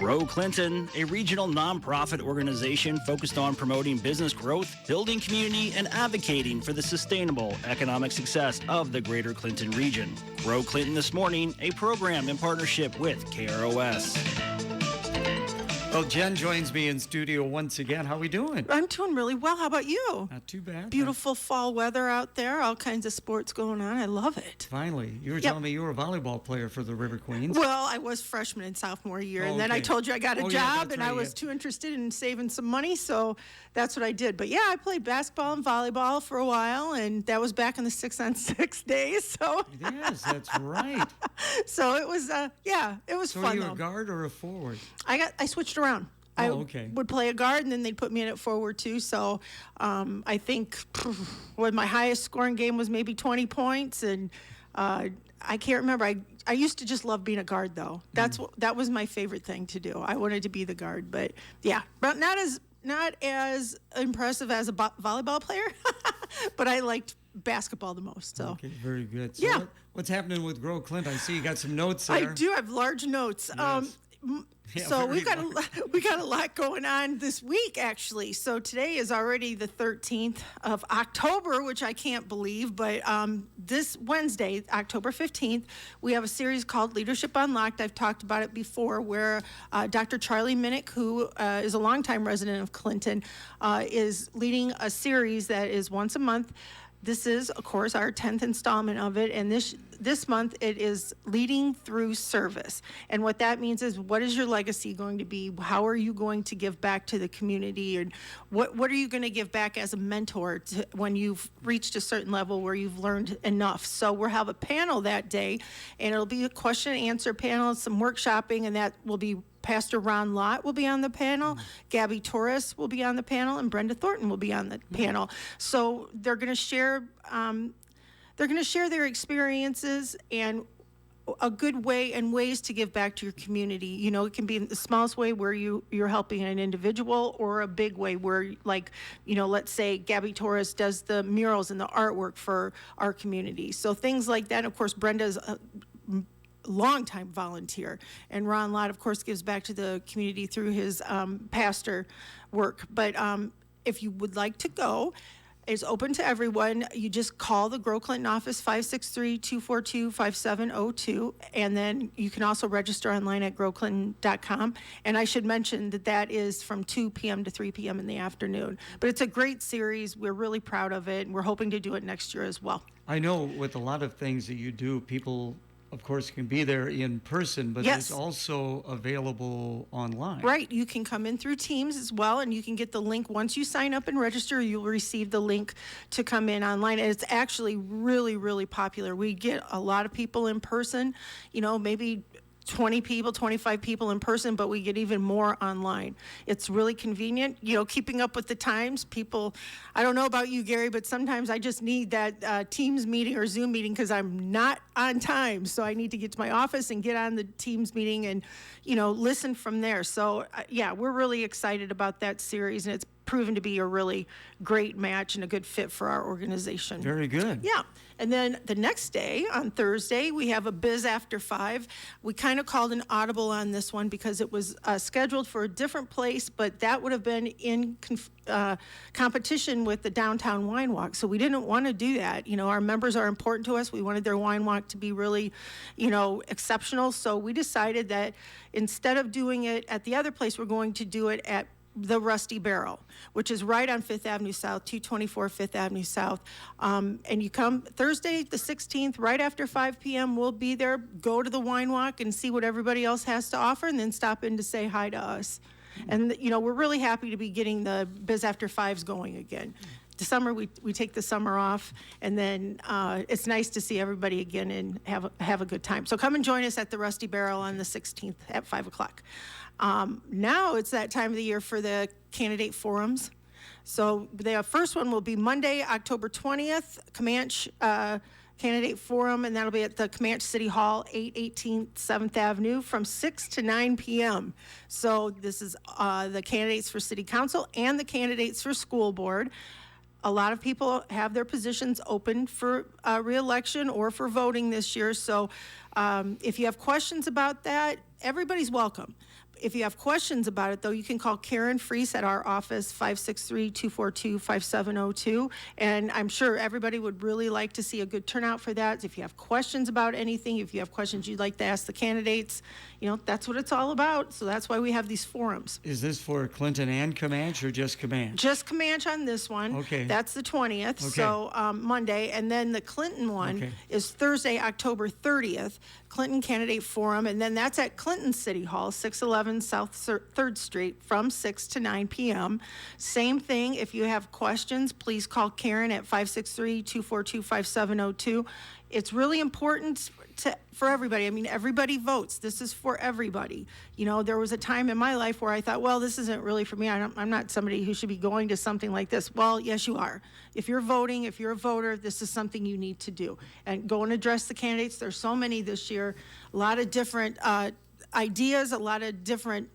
Grow Clinton, a regional nonprofit organization focused on promoting business growth, building community, and advocating for the sustainable economic success of the greater Clinton region. Grow Clinton This Morning, a program in partnership with KROS. Well, Jen joins me in studio once again. How are we doing? I'm doing really well. How about you? Not too bad. Beautiful fall weather out there. All kinds of sports going on. I love it. Finally. You were telling me you were a volleyball player for the River Queens. Well, I was freshman and sophomore year, and then I told you I got a job, and I was too interested in saving some money, so that's what I did. But yeah, I played basketball and volleyball for a while, and that was back in the 6-on-6 days. So yes, that's right. So it was, it was so fun. So you though. a guard or a forward? I switched around. I would play a guard, and then they'd put me in at forward too. So I think my highest scoring game was maybe 20 points, and I can't remember. I used to just love being a guard, though. That was my favorite thing to do. I wanted to be the guard, but not as impressive as a volleyball player, but I liked basketball the most. So okay, very good. So what's happening with Grow Clint? I see you got some notes there. I do have large notes. Yes. So we got a lot going on this week, actually. So today is already the 13th of October, which I can't believe. But this Wednesday, October 15th, we have a series called Leadership Unlocked. I've talked about it before, where Dr. Charlie Minnick, who is a longtime resident of Clinton, is leading a series that is once a month. This is, of course, our 10th installment of it, and this month it is Leading Through Service. And what that means is, what is your legacy going to be? How are you going to give back to the community? And what are you going to give back as a mentor when you've reached a certain level where you've learned enough? So we'll have a panel that day, and it'll be a question and answer panel, some workshopping, and that will be Pastor Ron Lott will be on the panel, Gabby Torres will be on the panel, and Brenda Thornton will be on the panel. So they're going to share their experiences and a good way and ways to give back to your community. You know, it can be in the smallest way where you're helping an individual, or a big way where, like, you know, let's say Gabby Torres does the murals and the artwork for our community. So things like that. Of course, Brenda's longtime volunteer, and Ron Lott, of course, gives back to the community through his pastor work. But if you would like to go, it's open to everyone. You just call the Grow Clinton office, 563-242-5702, and then you can also register online at growclinton.com. And I should mention that is from 2 p.m. to 3 p.m. in the afternoon. But it's a great series. We're really proud of it, and we're hoping to do it next year as well. I know with a lot of things that you do, people, of course, can be there in person, but it's also available online. Right. You can come in through Teams as well, and you can get the link. Once you sign up and register, you'll receive the link to come in online. And it's actually really, really popular. We get a lot of people in person, you know, maybe 20 people, 25 people in person, but we get even more online. It's really convenient, you know, keeping up with the times. People, I don't know about you, Gary, but sometimes I just need that Teams meeting or Zoom meeting because I'm not on time. So I need to get to my office and get on the Teams meeting and, you know, listen from there. So, we're really excited about that series, and it's proven to be a really great match and a good fit for our organization. Very good. Yeah. And then the next day, on Thursday, we have a Biz After 5. We kind of called an audible on this one because it was scheduled for a different place, but that would have been in competition with the Downtown Wine Walk. So we didn't want to do that. You know, our members are important to us. We wanted their wine walk to be really, you know, exceptional. So we decided that instead of doing it at the other place, we're going to do it at the Rusty Barrel, which is right on 5th Avenue South, 224 5th Avenue South. And you come Thursday, the 16th, right after 5 p.m. We'll be there. Go to the wine walk and see what everybody else has to offer, and then stop in to say hi to us. And, you know, we're really happy to be getting the Biz After 5s going again. The summer, we take the summer off, and then it's nice to see everybody again and have a good time. So come and join us at the Rusty Barrel on the 16th at 5 o'clock. Now it's that time of the year for the candidate forums. So the first one will be Monday, October 20th, Comanche Candidate Forum, and that'll be at the Comanche City Hall, 818 7th Avenue, from 6 to 9 p.m. So this is the candidates for City Council and the candidates for School Board. A lot of people have their positions open for re-election or for voting this year. So if you have questions about that, everybody's welcome. If you have questions about it, though, you can call Karen Freese at our office, 563-242-5702. And I'm sure everybody would really like to see a good turnout for that. If you have questions about anything, if you have questions you'd like to ask the candidates, that's what it's all about. So that's why we have these forums. Is this for Clinton and Comanche or just Comanche? Just Comanche on this one. Okay. That's the 20th, Okay. so Monday. And then the Clinton one is Thursday, October 30th, Clinton Candidate Forum. And then that's at Clinton City Hall, 611 South 3rd Street from 6 to 9 p.m. Same thing. If you have questions, please call Karen at 563-242-5702. It's really important for everybody. I mean, everybody votes. This is for everybody. There was a time in my life where I thought, well, this isn't really for me. I'm not somebody who should be going to something like this. Well, yes, you are. If you're voting, if you're a voter, this is something you need to do. And go and address the candidates. There's so many this year. A lot of different ideas, a lot of different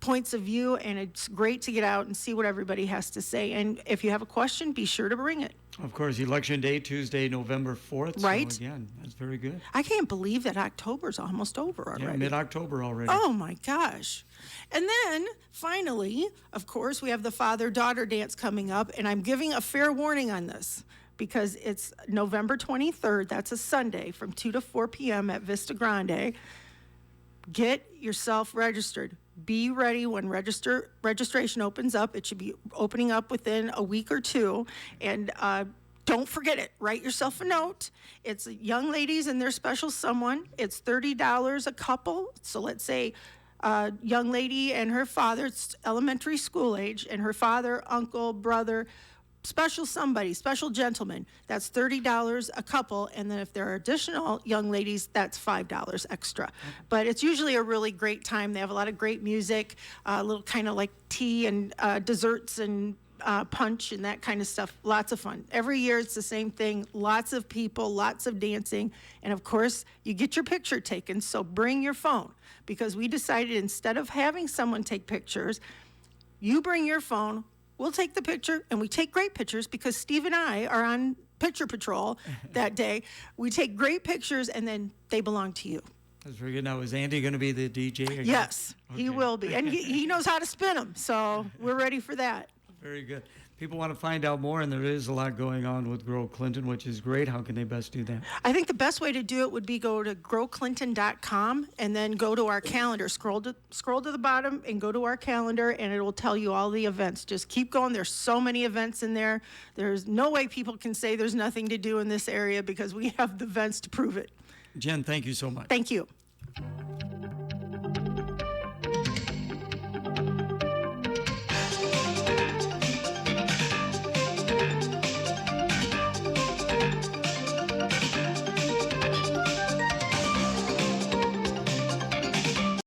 points of view, and it's great to get out and see what everybody has to say. And if you have a question, be sure to bring it. Of course, Election Day, Tuesday, November 4th. Right. So again, that's very good. I can't believe that October's almost over already. Yeah, mid-October already. Oh my gosh. And then finally, of course, we have the father-daughter dance coming up, and I'm giving a fair warning on this because it's November 23rd. That's a Sunday from 2 to 4 p.m. at Vista Grande. Get yourself registered. Be ready when registration opens up. It should be opening up within a week or two. And don't forget it. Write yourself a note. It's young ladies and their special someone. It's $30 a couple. So let's say a young lady and her father, it's elementary school age, and her father, uncle, brother, special somebody, special gentleman, that's $30 a couple. And then if there are additional young ladies, that's $5 extra. But it's usually a really great time. They have a lot of great music, a little kind of like tea and desserts and punch and that kind of stuff. Lots of fun. Every year it's the same thing. Lots of people, lots of dancing. And of course, you get your picture taken. So bring your phone, because we decided instead of having someone take pictures, you bring your phone. We'll take the picture, and we take great pictures because Steve and I are on picture patrol that day. We take great pictures, and then they belong to you. That's very good. Now, is Andy going to be the DJ again? Yes, he will be. And he knows how to spin them, so we're ready for that. Very good. People want to find out more, and there is a lot going on with Grow Clinton, which is great. How can they best do that? I think the best way to do it would be go to growclinton.com and then go to our calendar. Scroll to the bottom and go to our calendar, and it will tell you all the events. Just keep going. There's so many events in there. There's no way people can say there's nothing to do in this area because we have the events to prove it. Jen, thank you so much. Thank you.